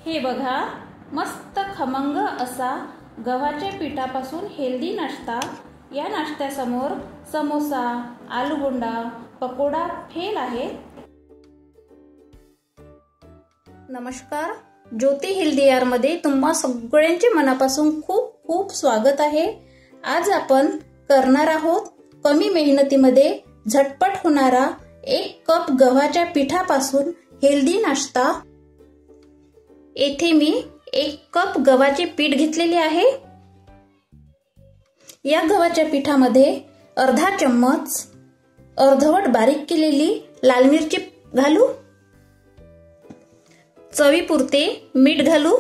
हे बघा, मस्त खमंग असा गव्हाच्या पिठापासून हेल्दी नाश्ता. या नाश्त्यासमोर समोसा, आलूबोंडा, पकोडा फेल आहे. नमस्कार, ज्योती हेल्दी यार मध्ये तुम्हा सगळ्यांचे मनापासून खूप खूप स्वागत आहे. आज आपण करणार आहोत कमी मेहनतीमध्ये झटपट होणारा 1 कप गव्हाच्या पिठापासून हेल्दी नाश्ता. येथे मी 1 कप गव्हाचे पीठ घेतलेले आहे. या गव्हाच्या पिठामध्ये अर्धा चम्मच अर्धवट बारीक केलेली लाल मिरची घालू, चवीपुरते मीठ घालू,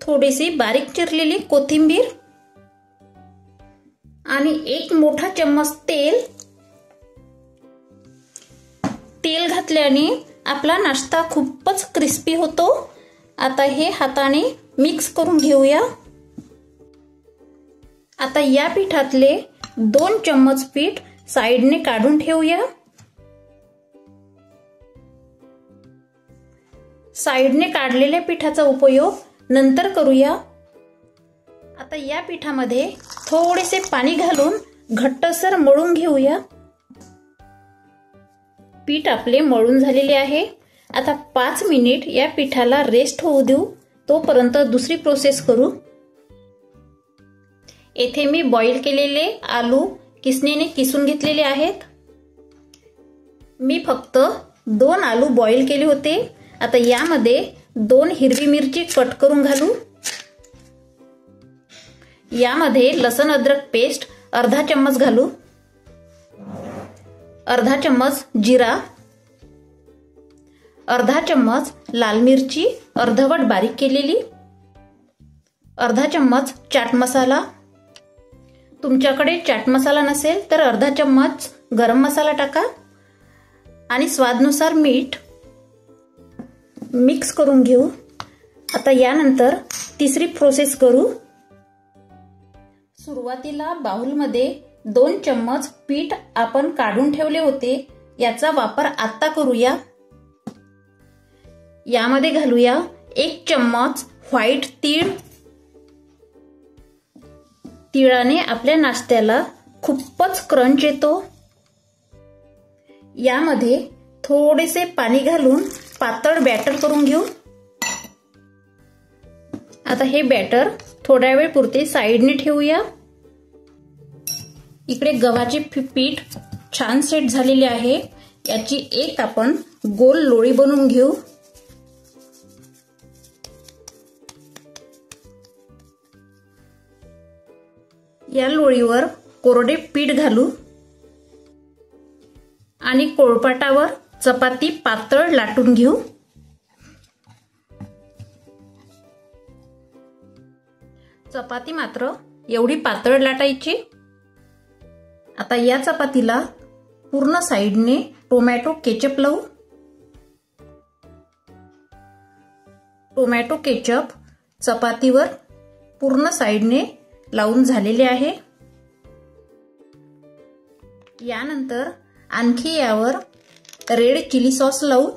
थोडीशी बारीक चिरलेली कोथिंबीर आणि 1 मोठा चम्मच तेल. तेल घातल्याने आपला नाश्ता खूपच क्रिस्पी होतो. आता हे हाताने मिक्स करून घेऊया. आता या पिठातले 2 चम्मच पीठ साइडने काढून ठेवूया. साइडने काढलेल्या पिठाचा उपयोग नंतर करूया. आता या पिठामध्ये थोडेसे पाणी घालून घट्टसर मळून घेऊया. पीठ आपले मळून झालेले आहे. आता 5 मिनिट या पिठाला रेस्ट होऊ देऊ. तोपर्यंत दुसरी प्रोसेस करू. येथे मी बॉईल केलेले आलू किसणीने किसून घेतलेले आहेत. मी फक्त 2 आलू बॉईल केले होते. आता यामध्ये 2 हिरवी मिरची कट करून घालू. यामध्ये लसण अद्रक पेस्ट अर्धा चम्मच घालू, अर्धा चम्मच जिरा, अर्धा चम्मच लाल मिरची अर्धवट बारीक केलेली, अर्धा चम्मच चाट मसाला. तुमच्याकडे चाट मसाला नसेल तर अर्धा चम्मच गरम मसाला टाका आणि स्वादानुसार मीठ. मिक्स करून घेऊ. आता यानंतर तिसरी प्रोसेस करू. सुरुवातीला बाउलमध्ये 2 चम्मच पीठ आपण काढून ठेवले होते, याचा वापर आता करूया. यामध्ये घालूया 1 चम्मच व्हाईट तीळ. तिळाने आपल्या नाश्त्याला खूपच क्रंच येतो. यामध्ये थोडेसे पाणी घालून पातळ बॅटर करून घेऊ. आता हे बॅटर थोड्या वेळ पुरते साइडने ठेवूया. इकडे गव्हाचे पीठ छान सेट झालेले आहे. याची एक आपण गोल लोळी बनवून घेऊ. या लोळीवर कोरडे पीठ घालू आणि पोळपाटावर चपाती पातळ लाटून घेऊ. चपाती मात्र एवढी पातळ लाटायची. आता या चपातीला पूर्ण साइडने टोमॅटो केचप लावू. टोमॅटो केचप चपातीवर पूर्ण साइडने लावून झालेले आहे. यानंतर आणखी यावर रेड चिली सॉस लावू.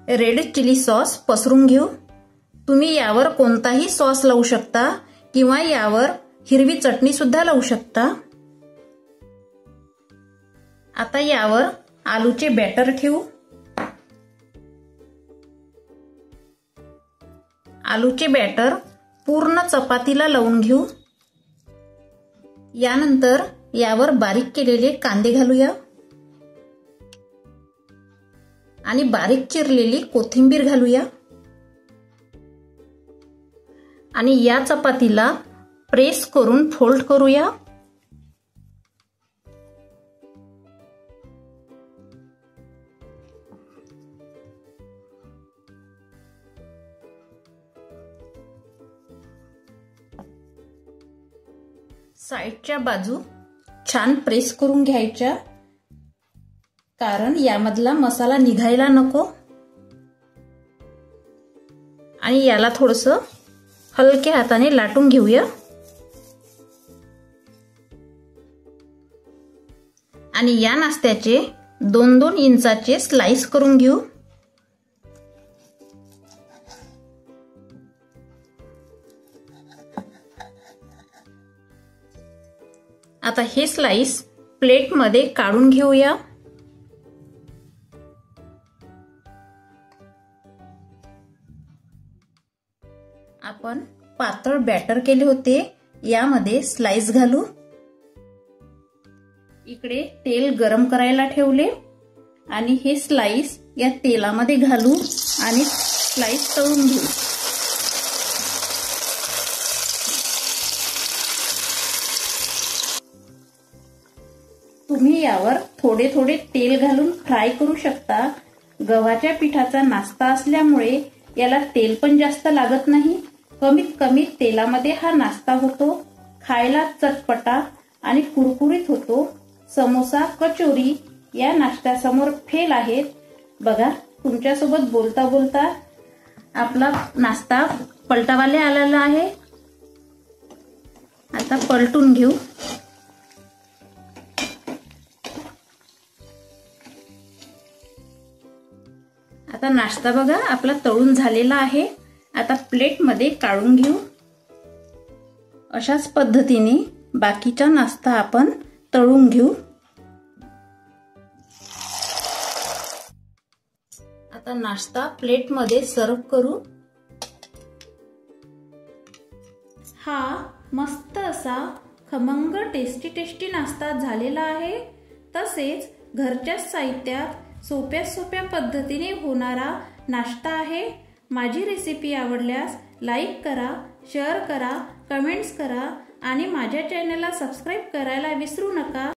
रेड चिली सॉस पसरून घेऊ. तुम्ही यावर कोणताही सॉस लावू शकता किंवा यावर हिरवी चटणी सुद्धा लावू शकता. आता यावर आलूचे बॅटर ठेवू. आलूचे बॅटर पूर्ण चपातीला लावून घेऊ. यानंतर यावर बारीक केलेले कांदे घालूया आणि बारीक चिरलेली कोथिंबीर घालूया आणि या चपातीला प्रेस करून फोल्ड करूया. साइडच्या बाजू छान प्रेस करून घ्यायच्या, कारण यामधला मसाला निघायला नको. आणि याला थोडंसं हलक्या हाताने लाटून घेऊया. आणि या नाश्त्याचे 2-2 इंचाचे स्लाइस करून घेऊ। आता हे स्लाइस प्लेटमध्ये काढून घेऊया। आपण पातळ बॅटर केले होते, यामध्ये स्लाइस घालू। इकडे तेल गरम करायला ठेवले आणि हे स्लाइस या तेलामध्ये घालू आणि स्लाइस तळून घेऊ। तुम्ही यावर थोडे थोडे तेल घालून फ्राय करू शकता। गव्हाच्या पिठाचा नाश्ता असल्यामुळे याला तेल पण जास्त लागत नाही। कमीत कमी तेलामध्ये हा नाश्ता होतो, खायला चटपटा आणि कुरकुरीत होतो। समोसा, कचोरी या नाश्त्यासमोर फेल आहेत। बघा, तुमच्यासोबत बोलता बोलता आपला नाश्ता पलटावाले आलेला आहे। आता पलटून घेऊ। आता नाश्ता बघा आपला तळून झालेला आहे। आता प्लेटमध्ये काढून घेऊ। अशाच पद्धतीने बाकीचा नाश्ता आपण तळून घेऊ। आता नाश्ता प्लेटमध्ये सर्व करू। हा मस्त असा खमंग टेस्टी नाश्ता झालेला आहे। तसेच घरच्याच साहित्यात सोप्या पद्धतीने होणारा नाश्ता आहे। माझी रेसिपी आवडल्यास लाईक करा, शेअर करा, कमेंट्स करा आणि माझ्या चॅनलला सबस्क्राईब करायला विसरू नका।